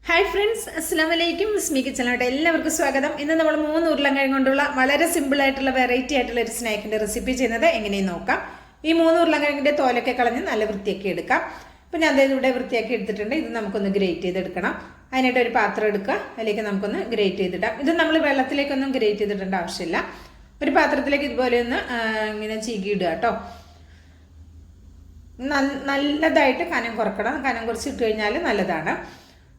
Hi friends, അസ്സലാമു അലൈക്കും. മിസ്മി കിച്ചണിലോട്ട് എല്ലാവർക്കും സ്വാഗതം. ഇന്ന് നമ്മൾ 3 ഉരുളൻകിഴങ്ങ് കൊണ്ടുള്ള വളരെ സിമ്പിൾ ആയിട്ടുള്ള വെറൈറ്റി ആയിട്ടുള്ള ഒരു സ്നാക്കിൻ്റെ റെസിപ്പി ചെയ്യുന്നത് എങ്ങനെയെന്ന് നോക്കാം. ഈ 3 ഉരുളൻകിഴങ്ങിൻ്റെ തോലൊക്കെ കളഞ്ഞ് നല്ല വൃത്തിയാക്കി എടുക്കാം. അപ്പോൾ ഞാൻ ഇവിടെ വൃത്തിയാക്കി എടുത്തിട്ടുണ്ട്. ഇത് നമുക്കൊന്ന് ഗ്രേറ്റ് ചെയ്തെടുക്കണം. അതിനായിട്ട് ഒരു പാത്രം എടുക്കുക, അതിലേക്ക് നമുക്കൊന്ന് ഗ്രേറ്റ് ചെയ്തിടാം. ഇത് നമ്മൾ വെള്ളത്തിലേക്കൊന്നും ഗ്രേറ്റ് ചെയ്തിടേണ്ട ആവശ്യമില്ല. ഒരു പാത്രത്തിലേക്ക് ഇതുപോലെ ഒന്ന് ഇങ്ങനെ ചീകിയിടുക കേട്ടോ. നല്ലതായിട്ട് കനം കുറക്കണം. കനം കുറച്ചിട്ട് കഴിഞ്ഞാൽ നല്ലതാണ്.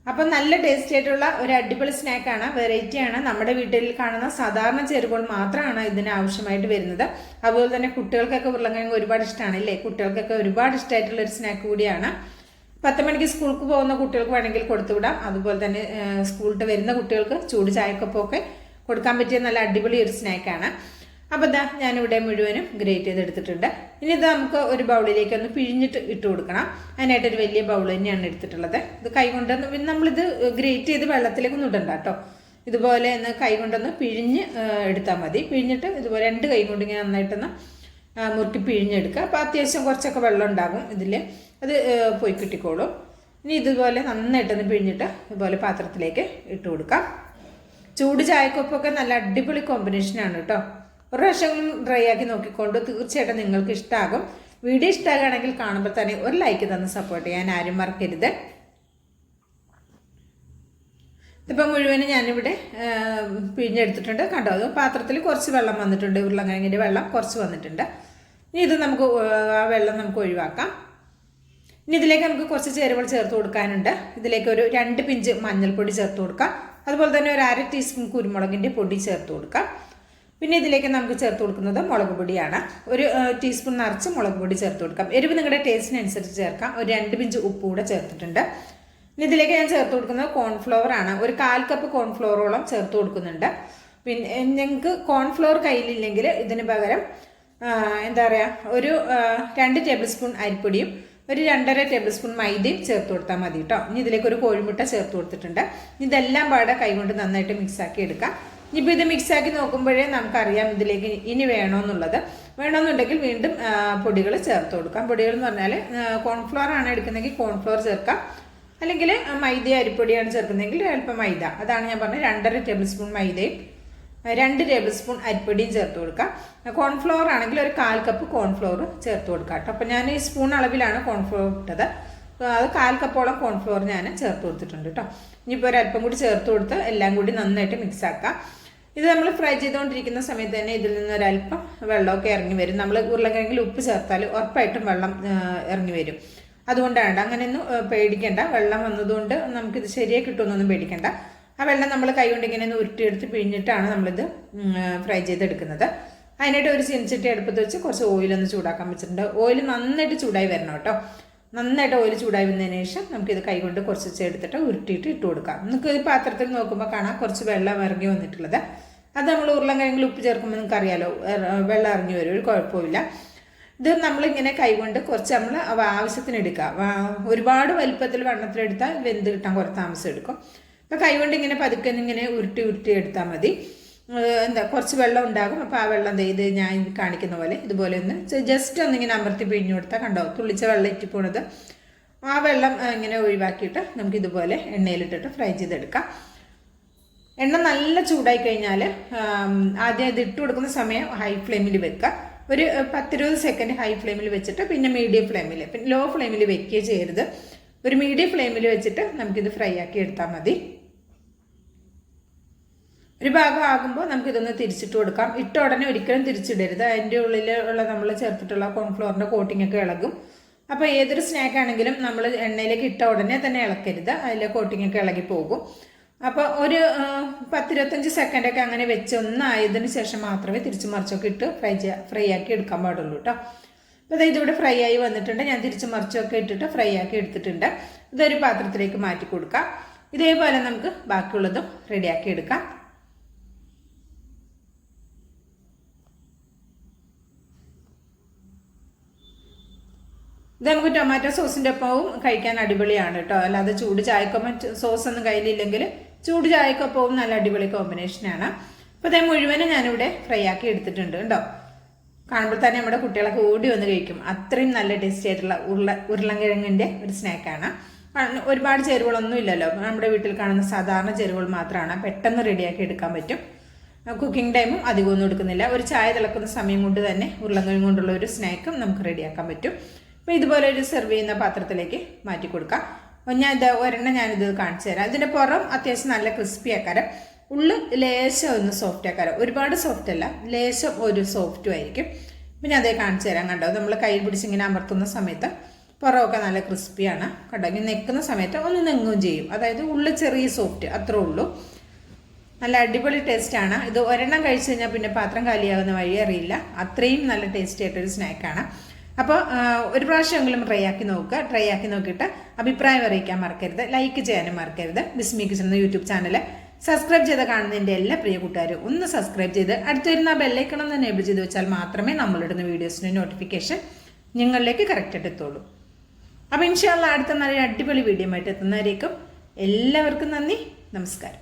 അപ്പം നല്ല ടേസ്റ്റി ആയിട്ടുള്ള ഒരു അടിപൊളി സ്നാക്കാണ്, വെറൈറ്റിയാണ്. നമ്മുടെ വീട്ടിൽ കാണുന്ന സാധാരണ ചേരുവകൾ മാത്രമാണ് ഇതിന് ആവശ്യമായിട്ട് വരുന്നത്. അതുപോലെ തന്നെ കുട്ടികൾക്കൊക്കെ ഉരുളൻകിഴങ്ങ് ഒരുപാട് ഇഷ്ടമാണ് അല്ലേ? കുട്ടികൾക്കൊക്കെ ഒരുപാട് ഇഷ്ടമായിട്ടുള്ള ഒരു സ്നാക്ക് കൂടിയാണ്. 10 മണിക്ക് സ്കൂൾക്ക് പോകുന്ന കുട്ടികൾക്ക് വേണമെങ്കിൽ കൊടുത്തുവിടാം. അതുപോലെ തന്നെ സ്കൂളിൽ വരുന്ന കുട്ടികൾക്ക് ചൂട് ചായക്കൊപ്പമൊക്കെ കൊടുക്കാൻ പറ്റിയ നല്ല അടിപൊളി ഒരു സ്നാക്കാണ്. അപ്പോൾ ഇതാ ഞാനിവിടെ മുഴുവനും ഗ്രേറ്റ് ചെയ്തെടുത്തിട്ടുണ്ട്. ഇനി ഇത് നമുക്ക് ഒരു ബൗളിലേക്ക് ഒന്ന് പിഴിഞ്ഞിട്ട് ഇട്ട് കൊടുക്കണം. അതിനായിട്ടൊരു വലിയ ബൗൾ തന്നെയാണ് എടുത്തിട്ടുള്ളത്. ഇത് കൈ കൊണ്ടൊന്ന് പിന്നെ നമ്മളിത് ഗ്രേറ്റ് ചെയ്ത് വെള്ളത്തിലേക്കൊന്നും ഇടണ്ട കേട്ടോ. ഇതുപോലെ ഒന്ന് കൈ കൊണ്ടൊന്ന് പിഴിഞ്ഞ് എടുത്താൽ മതി. പിഴിഞ്ഞിട്ട് ഇതുപോലെ 2 കൈ കൊണ്ട് ഇങ്ങനെ നന്നായിട്ടൊന്ന് മുറുക്കി പിഴിഞ്ഞെടുക്കുക. അപ്പോൾ അത്യാവശ്യം കുറച്ചൊക്കെ വെള്ളം ഉണ്ടാകും ഇതിൽ, അത് പോയി കിട്ടിക്കോളും. ഇനി ഇതുപോലെ നന്നായിട്ടൊന്ന് പിഴിഞ്ഞിട്ട് ഇതുപോലെ പാത്രത്തിലേക്ക് ഇട്ട് കൊടുക്കാം. ചൂട് ചായക്കൊപ്പമൊക്കെ നല്ല അടിപൊളി കോമ്പിനേഷനാണ് കേട്ടോ. ഒരു പ്രാവശ്യം ഡ്രൈ ആക്കി നോക്കിക്കൊണ്ട് തീർച്ചയായിട്ടും നിങ്ങൾക്ക് ഇഷ്ടമാകും. വീഡിയോ ഇഷ്ടമാകുകയാണെങ്കിൽ കാണുമ്പോൾ തന്നെ ഒരു ലൈക്ക് തന്ന് സപ്പോർട്ട് ചെയ്യാൻ ആരും മറക്കരുത്. ഇതിപ്പോൾ മുഴുവനും ഞാനിവിടെ പിഴിഞ്ഞെടുത്തിട്ടുണ്ട്. കണ്ടോ, അത് പാത്രത്തിൽ കുറച്ച് വെള്ളം വന്നിട്ടുണ്ട്. ഉരുളൻകിഴങ്ങിൻ്റെ വെള്ളം കുറച്ച് വന്നിട്ടുണ്ട്. ഇനി ഇത് നമുക്ക് ആ വെള്ളം നമുക്ക് ഒഴിവാക്കാം. ഇനി ഇതിലേക്ക് നമുക്ക് കുറച്ച് ചേരുവകൾ ചേർത്ത് കൊടുക്കാനുണ്ട്. ഇതിലേക്ക് ഒരു 2 പിഞ്ച് മഞ്ഞൾപ്പൊടി ചേർത്ത് കൊടുക്കാം. അതുപോലെ തന്നെ ഒരു 1/2 ടീസ്പൂൺ കുരുമുളകിൻ്റെ പൊടി ചേർത്ത് കൊടുക്കാം. പിന്നെ ഇതിലേക്ക് നമുക്ക് ചേർത്ത് കൊടുക്കുന്നത് മുളക് പൊടിയാണ്. ഒരു ടീസ്പൂൺ നിറച്ച് മുളക് പൊടി ചേർത്ത് കൊടുക്കാം. എരിവ് നിങ്ങളുടെ ടേസ്റ്റിനനുസരിച്ച് ചേർക്കാം. ഒരു 2 പിഞ്ച് ഉപ്പ് കൂടെ ചേർത്തിട്ടുണ്ട്. ഇനി ഇതിലേക്ക് ഞാൻ ചേർത്ത് കൊടുക്കുന്നത് കോൺഫ്ലവർ ആണ്. ഒരു 1/4 കപ്പ് കോൺഫ്ലവറോളം ചേർത്ത് കൊടുക്കുന്നുണ്ട്. പിന്നെ ഞങ്ങൾക്ക് കോൺഫ്ലവർ കയ്യിലില്ലെങ്കിൽ ഇതിന് പകരം എന്താ പറയുക, ഒരു 2 ടേബിൾ സ്പൂൺ അരിപ്പൊടിയും ഒരു 2.5 ടേബിൾ സ്പൂൺ മൈദയും ചേർത്ത് കൊടുത്താൽ മതി കേട്ടോ. ഇനി ഇതിലേക്ക് ഒരു കോഴിമുട്ട ചേർത്ത് കൊടുത്തിട്ടുണ്ട്. ഇതെല്ലാം പാടെ കൈകൊണ്ട് നന്നായിട്ട് മിക്സാക്കി എടുക്കാം. ഇനിയിപ്പോൾ ഇത് മിക്സാക്കി നോക്കുമ്പോഴേ നമുക്കറിയാം ഇതിലേക്ക് ഇനി വേണമെന്നുള്ളത്. വേണമെന്നുണ്ടെങ്കിൽ വീണ്ടും പൊടികൾ ചേർത്ത് കൊടുക്കാം. പൊടികൾ എന്ന് പറഞ്ഞാൽ കോൺഫ്ലവർ ആണ് എടുക്കുന്നതെങ്കിൽ കോൺഫ്ലവർ ചേർക്കാം, അല്ലെങ്കിൽ മൈദ അരിപ്പൊടിയാണ് ചേർക്കുന്നതെങ്കിൽ അല്പം മൈദ. അതാണ് ഞാൻ പറഞ്ഞത്. 2.5 ടേബിൾ സ്പൂൺ മൈദയും 2 ടേബിൾ സ്പൂൺ അരിപ്പൊടിയും ചേർത്ത് കൊടുക്കാം. കോൺഫ്ലവർ ആണെങ്കിൽ ഒരു 1/4 കപ്പ് കോൺഫ്ലവർ ചേർത്ത് കൊടുക്കാം കേട്ടോ. അപ്പോൾ ഞാൻ ഈ സ്പൂൺ അളവിലാണ് കോൺഫ്ലവർ ഇട്ടത്. അത് 1/4 കപ്പോളം കോൺഫ്ലവർ ഞാൻ ചേർത്ത് കൊടുത്തിട്ടുണ്ട് കേട്ടോ. ഇനിയിപ്പോൾ ഒരല്പം കൂടി ചേർത്ത് കൊടുത്ത് എല്ലാം കൂടി നന്നായിട്ട് മിക്സ് ആക്കാം. ഇത് നമ്മൾ ഫ്രൈ ചെയ്തുകൊണ്ടിരിക്കുന്ന സമയത്ത് തന്നെ ഇതിൽ നിന്നൊരല്പം വെള്ളമൊക്കെ ഇറങ്ങി വരും. നമ്മൾ ഉരുളൻകിഴങ്ങിൽ ഉപ്പ് ചേർത്താൽ ഉറപ്പായിട്ടും വെള്ളം ഇറങ്ങി വരും. അതുകൊണ്ടാണ്, അങ്ങനെയൊന്നും പേടിക്കേണ്ട. വെള്ളം വന്നതുകൊണ്ട് നമുക്കിത് ശരിയായി കിട്ടുമെന്നൊന്നും പേടിക്കേണ്ട. ആ വെള്ളം നമ്മൾ കൈകൊണ്ട് ഇങ്ങനെ ഒന്ന് ഉരുട്ടിയെടുത്ത് പിഴിഞ്ഞിട്ടാണ് നമ്മളിത് ഫ്രൈ ചെയ്തെടുക്കുന്നത്. അതിനായിട്ട് ഒരു ചീനച്ചട്ടി അടുപ്പത്ത് വെച്ച് കുറച്ച് ഓയിലൊന്ന് ചൂടാക്കാൻ വെച്ചിട്ടുണ്ട്. ഓയിൽ നന്നായിട്ട് ചൂടായി വരണം കേട്ടോ. നന്നായിട്ട് ഓയിൽ ചൂടായി വന്നതിന് ശേഷം നമുക്കിത് കൈകൊണ്ട് കുറച്ച് എടുത്തിട്ട് ഉരുട്ടിയിട്ട് ഇട്ട് കൊടുക്കാം. നമുക്ക് ഈ പാത്രത്തിൽ നോക്കുമ്പോൾ കാണാം കുറച്ച് വെള്ളം ഇറങ്ങി വന്നിട്ടുള്ളത്. അത് നമ്മൾ ഉരുളൻകിഴങ്ങിൽ ഉപ്പ് ചേർക്കുമ്പോൾ നിങ്ങൾക്ക് അറിയാലോ, വെള്ളം ഇറങ്ങി വരും, ഒരു കുഴപ്പമില്ല. ഇത് നമ്മളിങ്ങനെ കൈകൊണ്ട് കുറച്ച് നമ്മൾ ആവശ്യത്തിന് എടുക്കുക. ഒരുപാട് വലുപ്പത്തിൽ വണ്ണത്തിലെടുത്താൽ വെന്ത് കിട്ടാൻ കുറച്ച് താമസം എടുക്കും. അപ്പോൾ കൈകൊണ്ട് ഇങ്ങനെ പതുക്കെ ഇങ്ങനെ ഉരുട്ടി എടുത്താൽ മതി. കുറച്ച് വെള്ളം ഉണ്ടാകും. അപ്പോൾ ആ വെള്ളം ഇത് ഞാൻ കാണിക്കുന്ന പോലെ ഇതുപോലെ ഒന്ന് ജസ്റ്റ് ഒന്നിങ്ങനെ അമർത്തി പിഴിഞ്ഞു കൊടുത്താൽ കണ്ടോ തുള്ളിച്ച വെള്ളം ഇറ്റിപ്പോണത്. ആ വെള്ളം ഇങ്ങനെ ഒഴിവാക്കിയിട്ട് നമുക്കിതുപോലെ എണ്ണയിലിട്ടിട്ട് ഫ്രൈ ചെയ്തെടുക്കാം. എണ്ണ നല്ല ചൂടായി കഴിഞ്ഞാൽ ആദ്യം ഇത് ഇട്ട് കൊടുക്കുന്ന സമയം ഹൈ ഫ്ലെയിമിൽ വെക്കുക. ഒരു 10-20 സെക്കൻഡ് ഹൈ ഫ്ലെയിമിൽ വെച്ചിട്ട് പിന്നെ മീഡിയം ഫ്ലെയിമിൽ, പിന്നെ ലോ ഫ്ലെയിമിൽ വെക്കുകയോ ചെയ്യരുത്. ഒരു മീഡിയം ഫ്ലെയിമിൽ വെച്ചിട്ട് നമുക്കിത് ഫ്രൈ ആക്കി എടുത്താൽ മതി. ഒരു ഭാഗം ആകുമ്പോൾ നമുക്കിതൊന്ന് തിരിച്ചിട്ട് കൊടുക്കാം. ഇട്ട ഉടനെ ഒരിക്കലും തിരിച്ചിടരുത്. അതിൻ്റെ ഉള്ളിലുള്ള നമ്മൾ ചേർത്തിട്ടുള്ള കോൺഫ്ലവറിൻ്റെ കോട്ടിങ്ങൊക്കെ ഇളകും. അപ്പോൾ ഏതൊരു സ്നാക്ക് ആണെങ്കിലും നമ്മൾ എണ്ണയിലേക്ക് ഇട്ട ഉടനെ തന്നെ ഇളക്കരുത്, അതിലെ കോട്ടിങ്ങൊക്കെ ഇളകി പോകും. അപ്പോൾ ഒരു 10-25 സെക്കൻഡൊക്കെ അങ്ങനെ വെച്ച് ഒന്നായതിന് ശേഷം മാത്രമേ തിരിച്ചു മറിച്ചൊക്കെ ഇട്ട് ഫ്രൈ ആക്കി എടുക്കാൻ പാടുള്ളൂ കേട്ടോ. അപ്പോൾ അതായത് ഇവിടെ ഫ്രൈ ആയി വന്നിട്ടുണ്ട്. ഞാൻ തിരിച്ചു മറിച്ചൊക്കെ ഇട്ടിട്ട് ഫ്രൈ ആക്കി എടുത്തിട്ടുണ്ട്. ഇതൊരു പാത്രത്തിലേക്ക് മാറ്റി കൊടുക്കാം. ഇതേപോലെ നമുക്ക് ബാക്കിയുള്ളതും റെഡിയാക്കി എടുക്കാം. ഇത് നമുക്ക് ടൊമാറ്റോ സോസിൻ്റെ ഒപ്പവും കഴിക്കാൻ അടിപൊളിയാണ് കേട്ടോ. അല്ലാതെ ചൂട് ചായക്കൊപ്പം സോസൊന്നും കയ്യിലില്ലെങ്കിൽ ചൂട് ചായക്കൊപ്പവും നല്ല അടിപൊളി കോമ്പിനേഷനാണ്. അപ്പോൾ അതേ മുഴുവനും ഞാനിവിടെ ഫ്രൈ ആക്കി എടുത്തിട്ടുണ്ട് കേട്ടോ. കാണുമ്പോൾ തന്നെ നമ്മുടെ കുട്ടികളൊക്കെ ഓടി വന്ന് കഴിക്കും. അത്രയും നല്ല ടേസ്റ്റി ആയിട്ടുള്ള ഉരുളൻകിഴങ്ങിൻ്റെ ഒരു സ്നാക്കാണ്. ഒരുപാട് ചേരുവകളൊന്നും ഇല്ലല്ലോ, നമ്മുടെ വീട്ടിൽ കാണുന്ന സാധാരണ ചേരുവകൾ മാത്രമാണ്, പെട്ടെന്ന് റെഡിയാക്കി എടുക്കാൻ പറ്റും. കുക്കിംഗ് ടൈമും അധികമൊന്നും എടുക്കുന്നില്ല. ഒരു ചായ തിളക്കുന്ന സമയം കൊണ്ട് തന്നെ ഉരുളൻകിഴങ്ങ് കൊണ്ടുള്ള ഒരു സ്നാക്കും നമുക്ക് റെഡിയാക്കാൻ പറ്റും. അപ്പോൾ ഇതുപോലെ ഒരു സെർവ് ചെയ്യുന്ന പാത്രത്തിലേക്ക് മാറ്റി കൊടുക്കാം. ഞാനിത് കാണിച്ചു തരാം. ഇതിൻ്റെ പുറം അത്യാവശ്യം നല്ല ക്രിസ്പി ആക്കാരം, ഉള്ളു ലേശം ഒന്ന് സോഫ്റ്റ് ആക്കാരം. ഒരുപാട് സോഫ്റ്റ് അല്ല, ലേശം ഒരു സോഫ്റ്റും ആയിരിക്കും. അപ്പം ഞാൻ അതേ കാണിച്ചു തരാം. കണ്ടോ, നമ്മൾ കയ്യിൽ പിടിച്ചിങ്ങനെ അമർത്തുന്ന സമയത്ത് പുറമൊക്കെ നല്ല ക്രിസ്പിയാണ്. കണ്ടോ, ഇങ്ങനെ നെക്കുന്ന സമയത്ത് ഒന്ന് നെങ്ങുകയും ചെയ്യും. അതായത് ഉള്ളു ചെറിയ സോഫ്റ്റ്, അത്രേ ഉള്ളൂ. നല്ല അടിപൊളി ടേസ്റ്റാണ് ഇത്. ഒരെണ്ണം കഴിച്ചു കഴിഞ്ഞാൽ പിന്നെ പാത്രം കാലിയാകുന്ന വഴി അറിയില്ല, അത്രയും നല്ല ടേസ്റ്റി ആയിട്ടൊരു സ്നാക്കാണ്. അപ്പോൾ ഒരു പ്രാവശ്യമെങ്കിലും ട്രൈ ആക്കി നോക്കുക. ട്രൈ ആക്കി നോക്കിയിട്ട് അഭിപ്രായം അറിയിക്കാൻ മറക്കരുത്. ലൈക്ക് ചെയ്യാനും മറക്കരുത്. ബിസ്മി കിച്ചൻ എന്ന യൂട്യൂബ് ചാനൽ സബ്സ്ക്രൈബ് ചെയ്ത് കാണുന്ന എൻ്റെ എല്ലാ പ്രിയ കൂട്ടുകാരും ഒന്ന് സബ്സ്ക്രൈബ് ചെയ്ത് അടുത്ത് വരുന്ന ബെല്ലൈക്കൺ ഒന്ന് എനേബിൾ ചെയ്ത് വെച്ചാൽ മാത്രമേ നമ്മളിടുന്ന വീഡിയോസിൻ്റെ നോട്ടിഫിക്കേഷൻ നിങ്ങളിലേക്ക് കറക്റ്റായിട്ട് എത്തുള്ളൂ. അപ്പോൾ ഇൻഷാ അല്ലാഹ് അടുത്ത നല്ല അടിപൊളി വീഡിയോ ആയിട്ട് എത്തുന്നവരേക്കും എല്ലാവർക്കും നന്ദി, നമസ്കാരം.